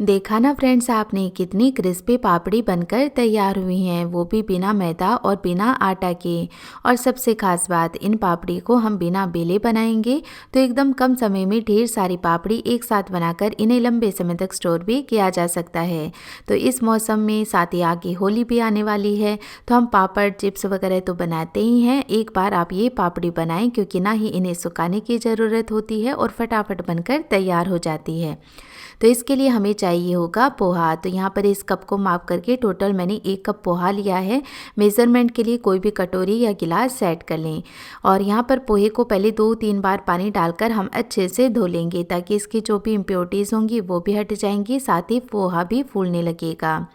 देखा ना फ्रेंड्स, आपने कितनी क्रिस्पी पापड़ी बनकर तैयार हुई हैं, वो भी बिना मैदा और बिना आटा के। और सबसे खास बात, इन पापड़ी को हम बिना बेले बनाएंगे तो एकदम कम समय में ढेर सारी पापड़ी एक साथ बनाकर इन्हें लंबे समय तक स्टोर भी किया जा सकता है। तो इस मौसम में साथ ही आगे होली भी आने वाली है, तो हम पापड़ चिप्स वगैरह तो बनाते ही हैं। एक बार आप ये पापड़ी बनाएं, क्योंकि ना ही इन्हें सुखाने की ज़रूरत होती है और फटाफट बनकर तैयार हो जाती है। तो इसके लिए हमें चाहिए होगा पोहा। तो यहाँ पर इस कप को माप करके टोटल मैंने 1 कप पोहा लिया है। मेज़रमेंट के लिए कोई भी कटोरी या गिलास सेट कर लें। और यहाँ पर पोहे को पहले 2-3 बार पानी डालकर हम अच्छे से धो लेंगे, ताकि इसकी जो भी इम्प्योरिटीज़ होंगी वो भी हट जाएंगी, साथ ही पोहा भी फूलने लगेगा।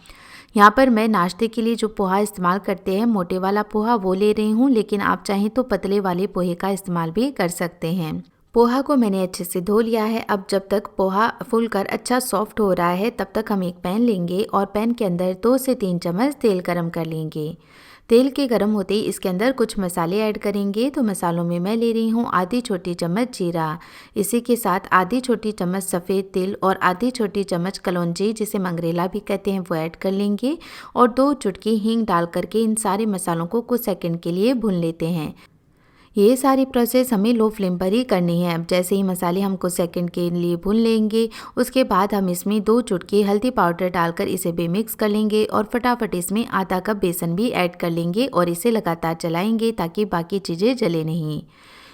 यहाँ पर मैं नाश्ते के लिए जो पोहा इस्तेमाल करते हैं, मोटे वाला पोहा, वो ले रही हूँ, लेकिन आप चाहें तो पतले वाले पोहे का इस्तेमाल भी कर सकते हैं। पोहा को मैंने अच्छे से धो लिया है। अब जब तक पोहा फूलकर अच्छा सॉफ्ट हो रहा है, तब तक हम एक पैन लेंगे और पैन के अंदर 2 से 3 चम्मच तेल गरम कर लेंगे। तेल के गरम होते ही इसके अंदर कुछ मसाले ऐड करेंगे। तो मसालों में मैं ले रही हूँ आधी छोटी चम्मच जीरा, इसी के साथ आधी छोटी चम्मच सफ़ेद तिल और आधी छोटी चम्मच कलौंजी, जिसे मंगरेला भी कहते हैं, वो ऐड कर लेंगे। और 2 चुटकी हींग डाल करके इन सारे मसालों को कुछ सेकंड के लिए भून लेते हैं। ये सारी प्रोसेस हमें लो फ्लेम पर ही करनी है। अब जैसे ही मसाले हम कुछ सेकंड के लिए भून लेंगे, उसके बाद हम इसमें 2 चुटकी हल्दी पाउडर डालकर इसे भी मिक्स कर लेंगे और फटाफट इसमें आधा कप बेसन भी ऐड कर लेंगे और इसे लगातार चलाएंगे, ताकि बाकी चीज़ें जले नहीं।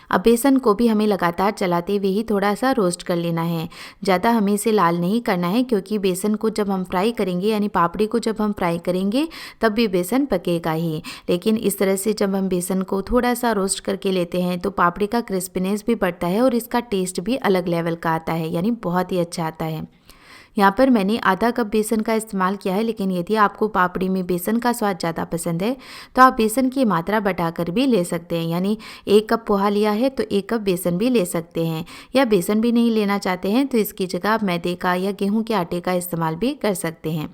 अब बेसन को भी हमें लगातार चलाते हुए ही थोड़ा सा रोस्ट कर लेना है। ज़्यादा हमें इसे लाल नहीं करना है, क्योंकि बेसन को जब हम फ्राई करेंगे, यानी पापड़ी को जब हम फ्राई करेंगे, तब भी बेसन पकेगा ही। लेकिन इस तरह से जब हम बेसन को थोड़ा सा रोस्ट करके लेते हैं, तो पापड़ी का क्रिस्पीनेस भी बढ़ता है और इसका टेस्ट भी अलग लेवल का आता है, यानी बहुत ही अच्छा आता है। यहाँ पर मैंने आधा कप बेसन का इस्तेमाल किया है, लेकिन यदि आपको पापड़ी में बेसन का स्वाद ज़्यादा पसंद है, तो आप बेसन की मात्रा बढ़ाकर भी ले सकते हैं। यानी 1 कप पोहा लिया है तो 1 कप बेसन भी ले सकते हैं, या बेसन भी नहीं लेना चाहते हैं तो इसकी जगह आप मैदे का या गेहूं के आटे का इस्तेमाल भी कर सकते हैं।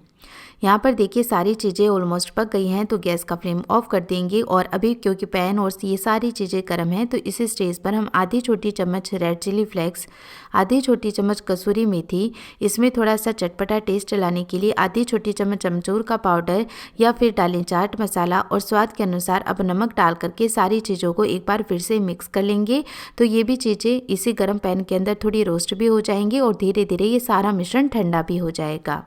यहाँ पर देखिए सारी चीज़ें ऑलमोस्ट पक गई हैं, तो गैस का फ्लेम ऑफ कर देंगे। और अभी क्योंकि पैन और ये सारी चीज़ें गर्म हैं, तो इस स्टेज पर हम आधी छोटी चम्मच रेड चिली फ्लेक्स, आधी छोटी चम्मच कसूरी मेथी, इसमें थोड़ा सा चटपटा टेस्ट लाने के लिए आधी छोटी चम्मच अमचूर का पाउडर, या फिर डालें चाट मसाला, और स्वाद के अनुसार अब नमक डाल करके सारी चीज़ों को एक बार फिर से मिक्स कर लेंगे। तो ये भी चीज़ें इसी गर्म पैन के अंदर थोड़ी रोस्ट भी हो जाएंगी और धीरे धीरे ये सारा मिश्रण ठंडा भी हो जाएगा।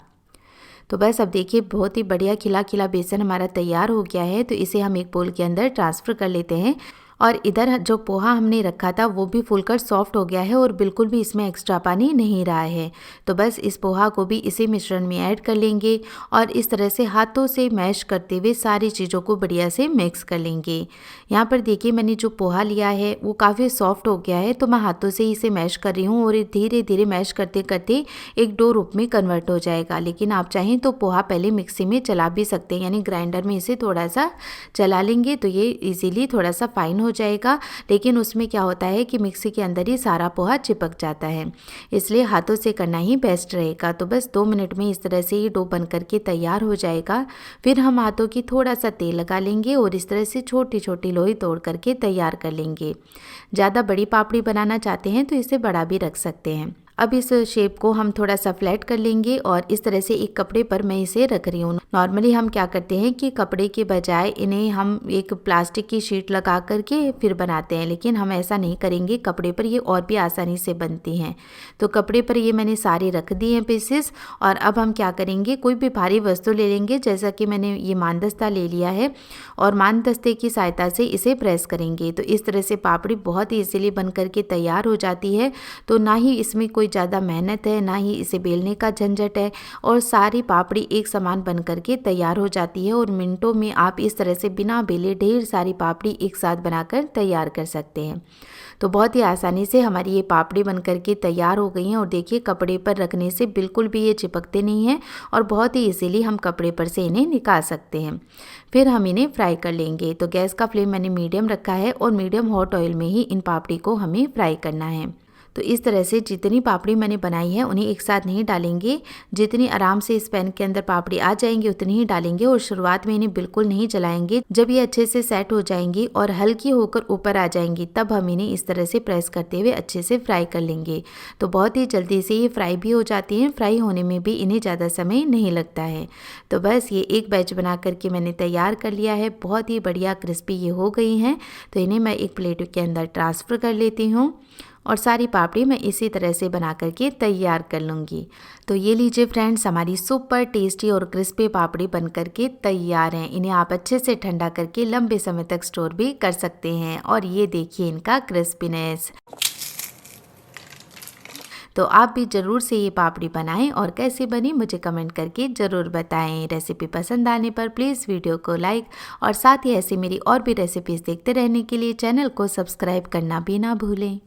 तो बस अब देखिए बहुत ही बढ़िया खिला खिला बेसन हमारा तैयार हो गया है। तो इसे हम एक बोल के अंदर ट्रांसफ़र कर लेते हैं। और इधर जो पोहा हमने रखा था वो भी फूलकर सॉफ्ट हो गया है और बिल्कुल भी इसमें एक्स्ट्रा पानी नहीं रहा है। तो बस इस पोहा को भी इसी मिश्रण में ऐड कर लेंगे और इस तरह से हाथों से मैश करते हुए सारी चीज़ों को बढ़िया से मिक्स कर लेंगे। यहाँ पर देखिए मैंने जो पोहा लिया है वो काफ़ी सॉफ्ट हो गया है, तो मैं हाथों से इसे मैश कर रही हूँ और ये धीरे धीरे मैश करते करते एक डो रूप में कन्वर्ट हो जाएगा। लेकिन आप चाहें तो पोहा पहले मिक्सी में चला भी सकते हैं, यानी ग्राइंडर में इसे थोड़ा सा चला लेंगे तो ये इजीली थोड़ा सा फाइन हो जाएगा। लेकिन उसमें क्या होता है कि मिक्सी के अंदर ही सारा पोहा चिपक जाता है, इसलिए हाथों से करना ही बेस्ट रहेगा। तो बस 2 मिनट में इस तरह से ये डो बन करके तैयार हो जाएगा। फिर हम हाथों की थोड़ा सा तेल लगा लेंगे और इस तरह से छोटी छोटी लोई तोड़ करके तैयार कर लेंगे। ज़्यादा बड़ी पापड़ी बनाना चाहते हैं तो इसे बड़ा भी रख सकते हैं। अब इस शेप को हम थोड़ा सा फ्लैट कर लेंगे और इस तरह से एक कपड़े पर मैं इसे रख रही हूँ। नॉर्मली हम क्या करते हैं कि कपड़े के बजाय इन्हें हम एक प्लास्टिक की शीट लगा करके फिर बनाते हैं, लेकिन हम ऐसा नहीं करेंगे। कपड़े पर ये और भी आसानी से बनती हैं। तो कपड़े पर ये मैंने सारे रख दिए हैं पीसेस। और अब हम क्या करेंगे, कोई भी भारी वस्तु ले लेंगे, जैसा कि मैंने ये मानदस्ता ले लिया है और मानदस्ते की सहायता से इसे प्रेस करेंगे। तो इस तरह से पापड़ी बहुत ही इजीली बन करके तैयार हो जाती है। तो ना ही इसमें कोई ज़्यादा मेहनत है, ना ही इसे बेलने का झंझट है, और सारी पापड़ी एक समान बन करके तैयार हो जाती है। और मिनटों में आप इस तरह से बिना बेले ढेर सारी पापड़ी एक साथ बनाकर तैयार कर सकते हैं। तो बहुत ही आसानी से हमारी ये पापड़ी बन करके तैयार हो गई हैं। और देखिए कपड़े पर रखने से बिल्कुल भी ये चिपकते नहीं हैं और बहुत ही इजीली हम कपड़े पर से इन्हें निकाल सकते हैं। फिर हम इन्हें फ्राई कर लेंगे। तो गैस का फ्लेम मैंने मीडियम रखा है और मीडियम हॉट ऑयल में ही इन पापड़ी को हमें फ्राई करना है। तो इस तरह से जितनी पापड़ी मैंने बनाई है उन्हें एक साथ नहीं डालेंगे। जितनी आराम से इस पैन के अंदर पापड़ी आ जाएंगी उतनी ही डालेंगे और शुरुआत में इन्हें बिल्कुल नहीं जलाएंगे। जब ये अच्छे से सेट हो जाएंगी और हल्की होकर ऊपर आ जाएंगी तब हम इन्हें इस तरह से प्रेस करते हुए अच्छे से फ्राई कर लेंगे। तो बहुत ही जल्दी से ये फ्राई भी हो जाती हैं। फ्राई होने में भी इन्हें ज़्यादा समय नहीं लगता है। तो बस ये एक बैच बना करके मैंने तैयार कर लिया है। बहुत ही बढ़िया क्रिस्पी ये हो गई हैं। तो इन्हें मैं एक प्लेट के अंदर ट्रांसफ़र कर लेती हूँ और सारी पापड़ी मैं इसी तरह से बना करके तैयार कर लूँगी। तो ये लीजिए फ्रेंड्स, हमारी सुपर टेस्टी और क्रिस्पी पापड़ी बन करके तैयार हैं। इन्हें आप अच्छे से ठंडा करके लंबे समय तक स्टोर भी कर सकते हैं। और ये देखिए इनका क्रिस्पीनेस। तो आप भी ज़रूर से ये पापड़ी बनाएं और कैसी बनी मुझे कमेंट करके ज़रूर बताएं। रेसिपी पसंद आने पर प्लीज़ वीडियो को लाइक और साथ ही ऐसी मेरी और भी रेसिपीज़ देखते रहने के लिए चैनल को सब्सक्राइब करना भी ना भूलें।